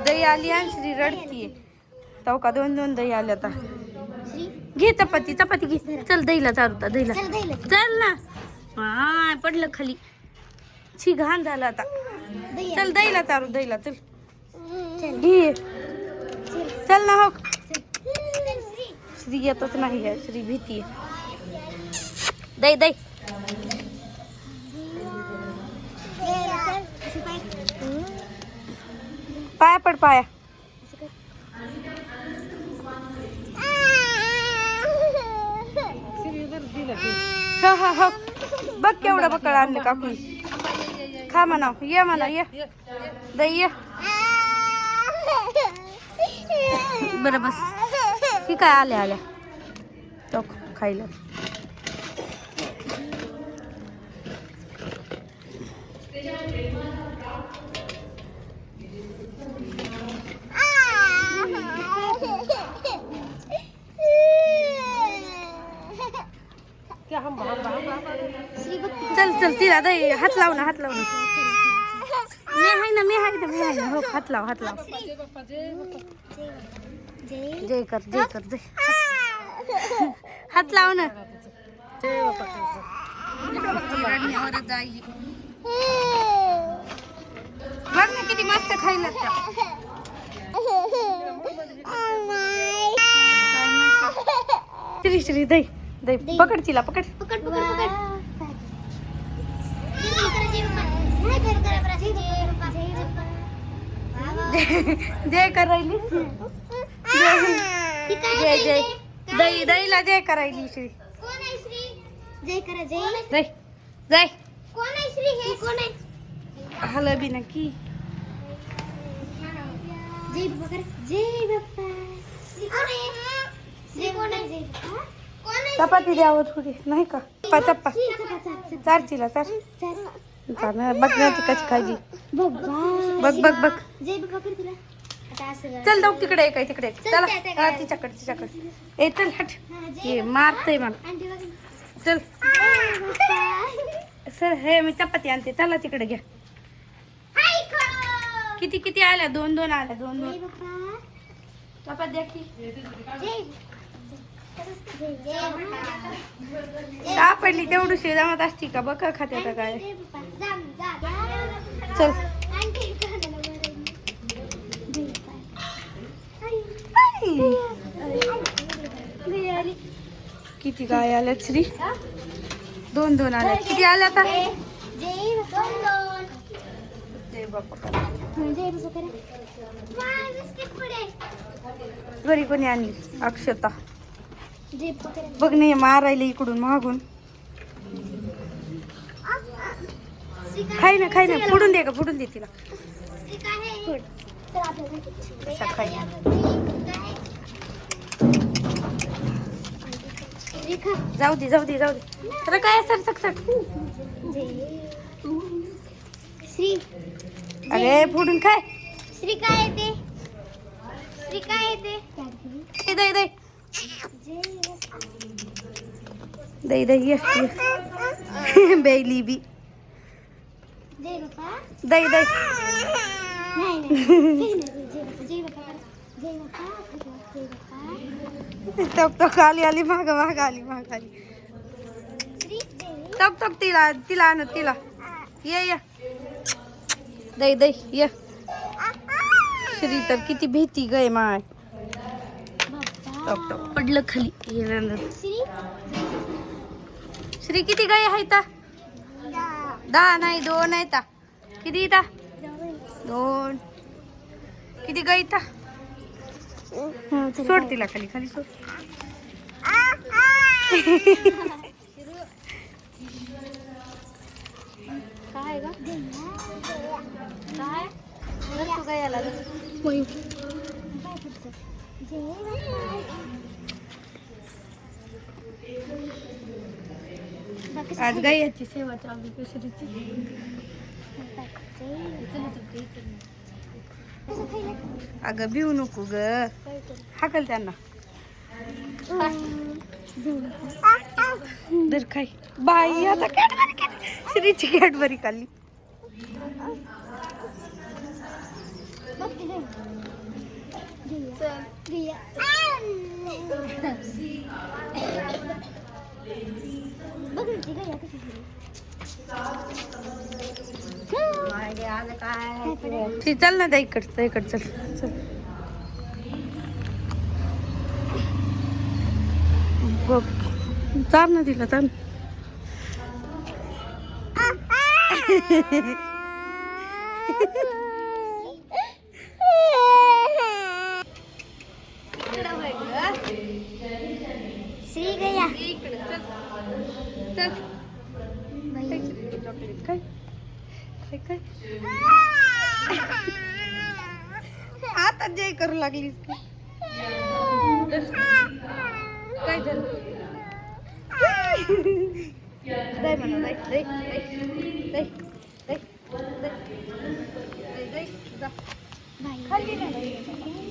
दही आली आणि श्री रडतीये. तो का 2 दही आल्या आता. घे चपाती चपाती घे. चल दहीला चालता दहीला चल ना. हा पडलं खाली. छी घाण झालं आता. चल दहीला चालू दहीला चल. घे चल ना हो. श्री येतच नाही आहे. श्री भीती दही दही. पाया पड पाया. हो हो हो बघ केवढं बकळ आणलं काकू. खा म्हणा ये म्हणा ये दही ये. बरं बस ही काय आल्या आल्या तो खायला. चल चल तिला दही हात लाव ना हात लाव ना. मी आहे ना हो हात लाव हात लाव. जय कर जय कर जय. हात लाव ना. बघ ना किती मस्त खायला. श्री श्री दही दही पकड तिला पकड. पकड पकड पकड. जय करायली. जय जय दही दहीला जय करायली. श्री कोण आहे श्री? जय करा जय. दही जय. कोण आहे श्री? हे कोण आहे? हल बी नक्की. जय बाप्पा कर. जय बाप्पा. श्री कोण आहे? श्री कोण आहे? जय बाप्पा. कोण आहे? चपाती द्यावं थोडी नाही का. चप्पा चार तिला चार. बघ ना ती कशी खायची. बघ बघ बघ. जय बाप्पा कर तुला. आता असं चल जाऊ तिकडे एक आहे तिकडे. चला हा तिच्याकडे. ए चल हट. हे मारतय मला. आंटी बघ. चल सर हे मी चपाती आणते. चला तिकडे घ्या. हाय खा. किती किती आल्या. 2 आल्या. 2 जय बाप्पा. चपाती द्या की. जय. सापडली तेवढी जमत असती का. बघ खाते आता काय. जय बाप्पा. जाम जा. चल आंटी किती काय आल्या श्री. 2 आल्या. किती आल्या आता. जय बाप्पा. जय बाप्पा. जय बाप्पा करा. बाय बिस्किट पुढे. घरी कोणी आणली. अक्षता. जय बाप्पा करा. बघ नाही मारायला इकडून मागून. खाई ना फुडून दे का. फुडून दे तिला. कसा खाई. जाऊ दे तर काय सर सकसक. श्री. अरे फुडून खाय. श्री काय येते? श्री काय येते? दही बेली बी. जय बाप्पा. दही नाही जय बाप्पा. जय बाप्पा. तक आली माग आली. श्री. तक तिला आण तिला. ये दही ये. श्री तर किती भीती गय माय. टक पडलं खाली. श्री किती गाय आहेत. 10 नाही 2 आहेत. किती इथं 2. किती गाय इथं. सोड तिला खाली सोड. काय ग काय तू काय आला. आज गायची सेवा चालू कशरीची. अगं भिवू नको ग. हाकल त्यांना. दर खाई. बाई आता कॅडबरी खाल्ली. श्रीची कॅडबरी खाल्ली. चल घ्या. बघ ना ती गया कशी झाली. ती चल ना त्या इकडं चल चल बघ चार ना तिला चाल श्री गया. चल बाई. काय काय आता जय करू लागलीस का? काय झालं जाय म्हणा जाय बाई. खाली नाही